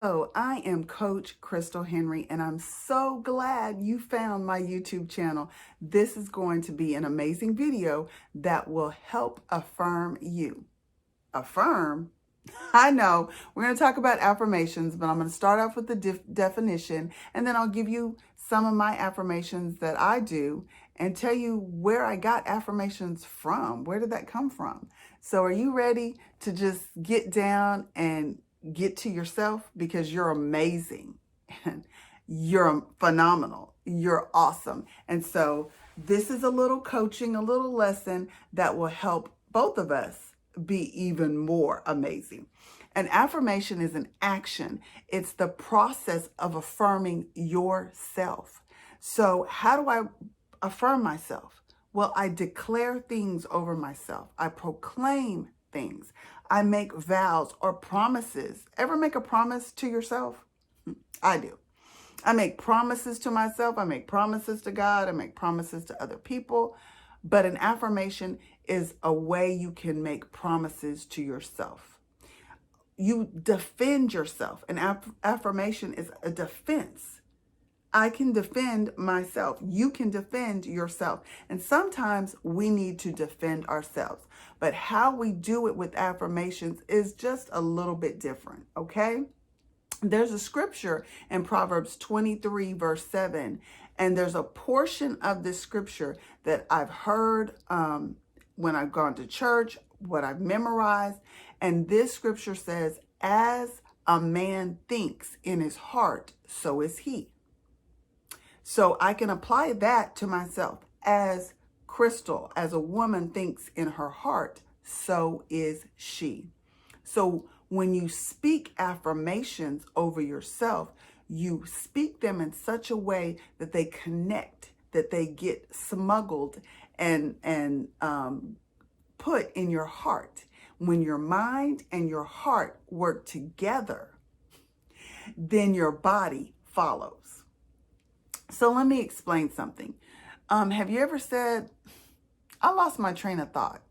Oh, I am Coach Crystal Henry, and I'm so glad you found my YouTube channel. This is going to be an amazing video that will help affirm you. Affirm? I know we're going to talk about affirmations, but I'm going to start off with the definition, and then I'll give you some of my affirmations that I do and tell you where I got affirmations from. Where did that come from? So are you ready to just get down and get to yourself? Because you're amazing and you're phenomenal. You're awesome. And so this is a little coaching, a little lesson that will help both of us be even more amazing. An affirmation is an action. It's the process of affirming yourself. So how do I affirm myself? Well, I declare things over myself. I proclaim things. I make vows or promises. Ever make a promise to yourself? I do. I make promises to myself. I make promises to God. I make promises to other people. But an affirmation is a way you can make promises to yourself. You defend yourself. An affirmation is a defense. I can defend myself. You can defend yourself. And sometimes we need to defend ourselves. But how we do it with affirmations is just a little bit different, okay? There's a scripture in Proverbs 23, verse 7, and there's a portion of this scripture that I've heard when I've gone to church, what I've memorized, and this scripture says, as a man thinks in his heart, so is he. So I can apply that to myself. As Crystal, as a woman thinks in her heart, so is she. So when you speak affirmations over yourself, you speak them in such a way that they connect, that they get smuggled and put in your heart. When your mind and your heart work together, then your body follows. So let me explain something. Have you ever said, I lost my train of thought?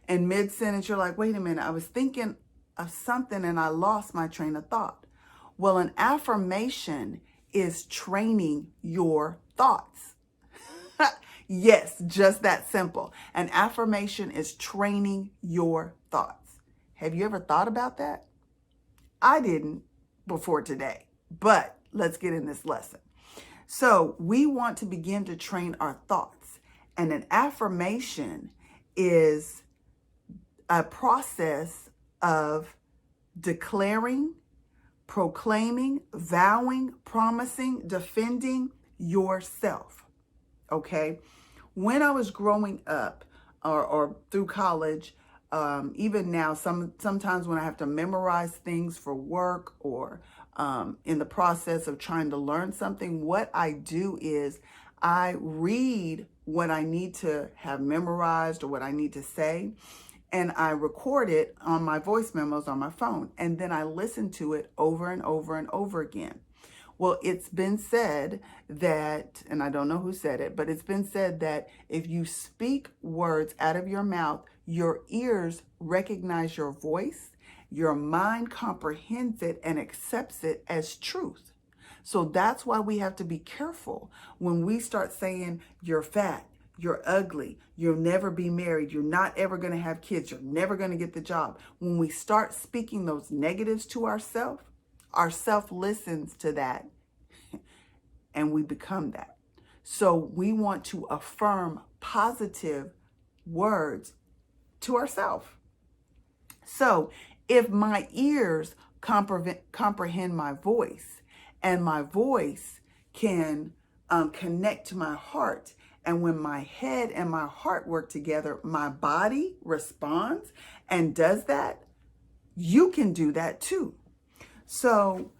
In mid-sentence, you're like, wait a minute, I was thinking of something and I lost my train of thought. Well, an affirmation is training your thoughts. Yes, just that simple. An affirmation is training your thoughts. Have you ever thought about that? I didn't before today, but let's get in this lesson. So we want to begin to train our thoughts, and an affirmation is a process of declaring, proclaiming, vowing, promising, defending yourself. Okay? When I was growing up or through college, even now, sometimes when I have to memorize things for work or in the process of trying to learn something, what I do is I read what I need to have memorized or what I need to say, and I record it on my voice memos on my phone, and then I listen to it over and over and over again. Well, it's been said that, and I don't know who said it, but it's been said that if you speak words out of your mouth, your ears recognize your voice, your mind comprehends it and accepts it as truth. So that's why we have to be careful when we start saying you're fat, you're ugly, you'll never be married, you're not ever going to have kids, you're never going to get the job. When we start speaking those negatives to ourselves, our self listens to that and we become that. So we want to affirm positive words to ourselves. So if my ears comprehend my voice and my voice can connect to my heart, and when my head and my heart work together, my body responds and does that, you can do that too. So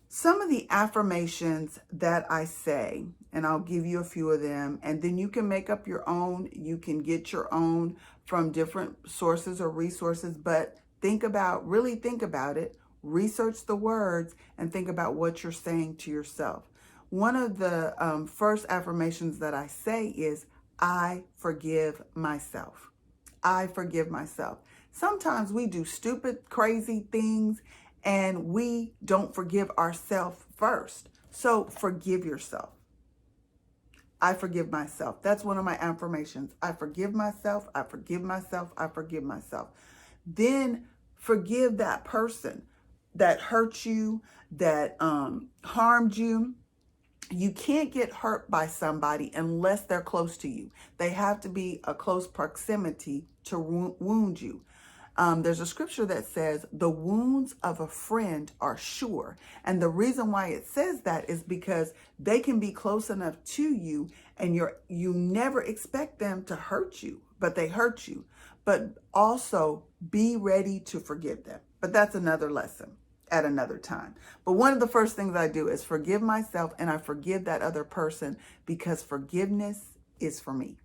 some of the affirmations that I say, and I'll give you a few of them, and then you can make up your own. You can get your own from different sources or resources, but really think about it, research the words, and think about what you're saying to yourself. One of the first affirmations that I say is, I forgive myself. I forgive myself. Sometimes we do stupid, crazy things, and we don't forgive ourselves first. So forgive yourself. I forgive myself. That's one of my affirmations. I forgive myself. I forgive myself. I forgive myself. Then forgive that person that hurt you, that harmed you. You can't get hurt by somebody unless they're close to you. They have to be a close proximity to wound you. There's a scripture that says the wounds of a friend are sure. And the reason why it says that is because they can be close enough to you and you never expect them to hurt you, but they hurt you. But also be ready to forgive them. But that's another lesson at another time. But one of the first things I do is forgive myself, and I forgive that other person because forgiveness is for me.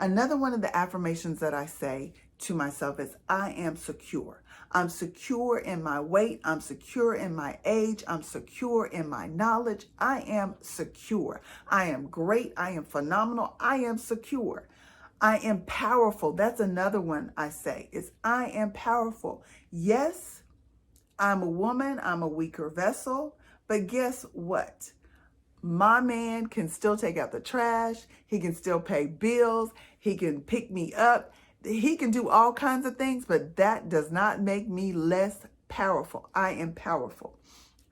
Another one of the affirmations that I say to myself is, I am secure. I'm secure in my weight. I'm secure in my age. I'm secure in my knowledge. I am secure. I am great. I am phenomenal. I am secure. I am powerful. That's another one I say is, I am powerful. Yes, I'm a woman. I'm a weaker vessel. But guess what? My man can still take out the trash. He can still pay bills. He can pick me up. He can do all kinds of things, but that does not make me less powerful. I am powerful.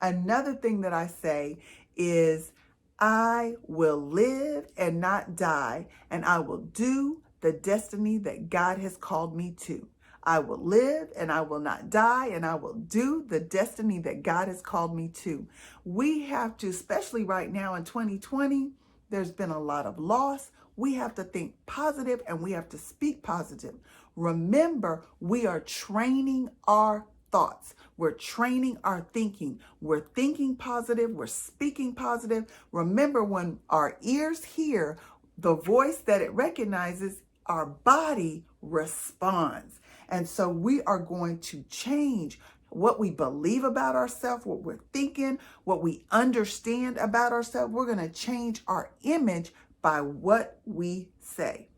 Another thing that I say is, I will live and not die, and I will do the destiny that God has called me to. I will live and I will not die, and I will do the destiny that God has called me to. We have to, especially right now in 2020, there's been a lot of loss. We have to think positive and we have to speak positive. Remember, we are training our thoughts. We're training our thinking. We're thinking positive. We're speaking positive. Remember, when our ears hear the voice that it recognizes, our body responds. And so we are going to change what we believe about ourselves, what we're thinking, what we understand about ourselves. We're going to change our image by what we say.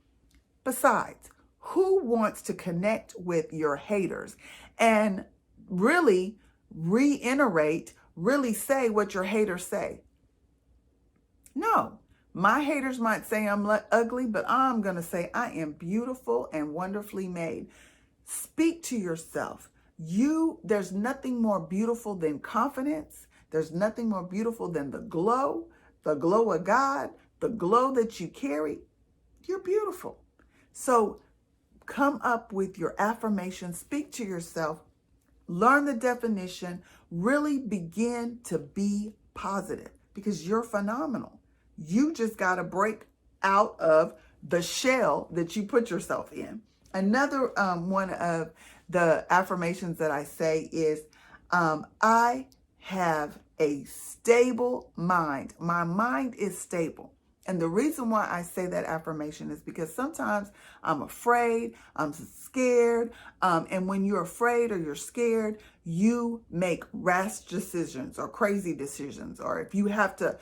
Besides, who wants to connect with your haters and really reiterate, really say what your haters say? No. My haters might say I'm ugly, but I'm going to say I am beautiful and wonderfully made. Speak to yourself. There's nothing more beautiful than confidence. There's nothing more beautiful than the glow of God, the glow that you carry. You're beautiful. So come up with your affirmation, speak to yourself, learn the definition, really begin to be positive because you're phenomenal. You just got to break out of the shell that you put yourself in. Another one of the affirmations that I say is, I have a stable mind. My mind is stable. And the reason why I say that affirmation is because sometimes I'm afraid, I'm scared. And when you're afraid or you're scared, you make rash decisions or crazy decisions. Or if you have to,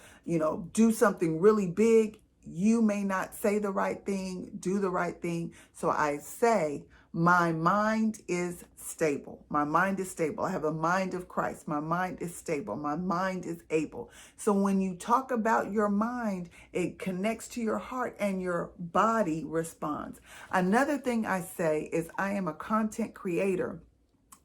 do something really big, you may not say the right thing, do the right thing. So I say, my mind is stable. My mind is stable. I have a mind of Christ. My mind is stable. My mind is able. So when you talk about your mind, it connects to your heart and your body responds. Another thing I say is, I am a content creator.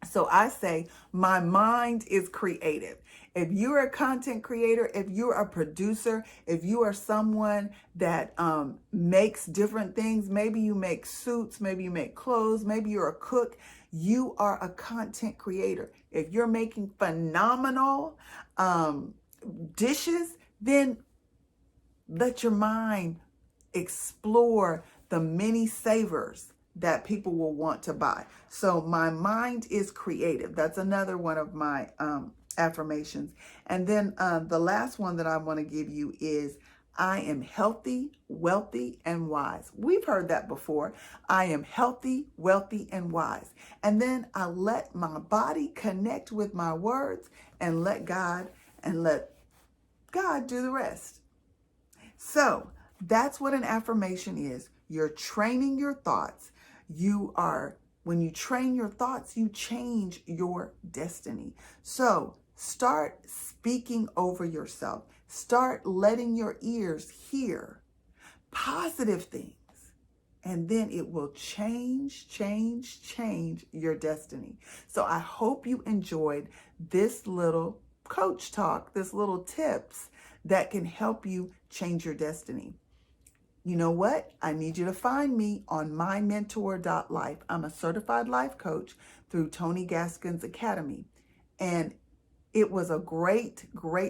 So I say, my mind is creative. If you're a content creator, if you're a producer, if you are someone that makes different things, maybe you make suits, maybe you make clothes, maybe you're a cook, you are a content creator. If you're making phenomenal dishes, then let your mind explore the many savors that people will want to buy. So my mind is creative. That's another one of my affirmations. And then the last one that I want to give you is, I am healthy, wealthy, and wise. We've heard that before. I am healthy, wealthy, and wise. And then I let my body connect with my words and let God do the rest. So that's what an affirmation is. You're training your thoughts. You are When you train your thoughts, you change your destiny. So start speaking over yourself. Start letting your ears hear positive things. And then it will change your destiny. So I hope you enjoyed this little coach talk, this little tips that can help you change your destiny. You know what? I need you to find me on mymentor.life. I'm a certified life coach through Tony Gaskin's Academy. And it was a great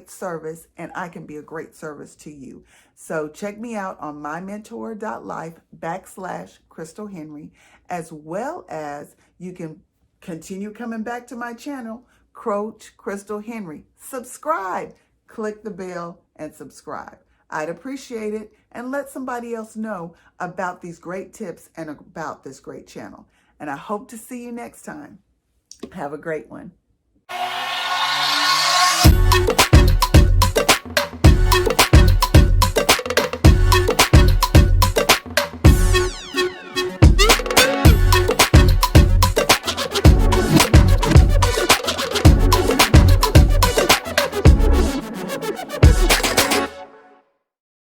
service, and I can be a great service to you. So check me out on mymentor.life/Crystal Henry, as well as you can continue coming back to my channel, Coach Crystal Henry. Subscribe, click the bell and subscribe. I'd appreciate it, and let somebody else know about these great tips and about this great channel. And I hope to see you next time. Have a great one.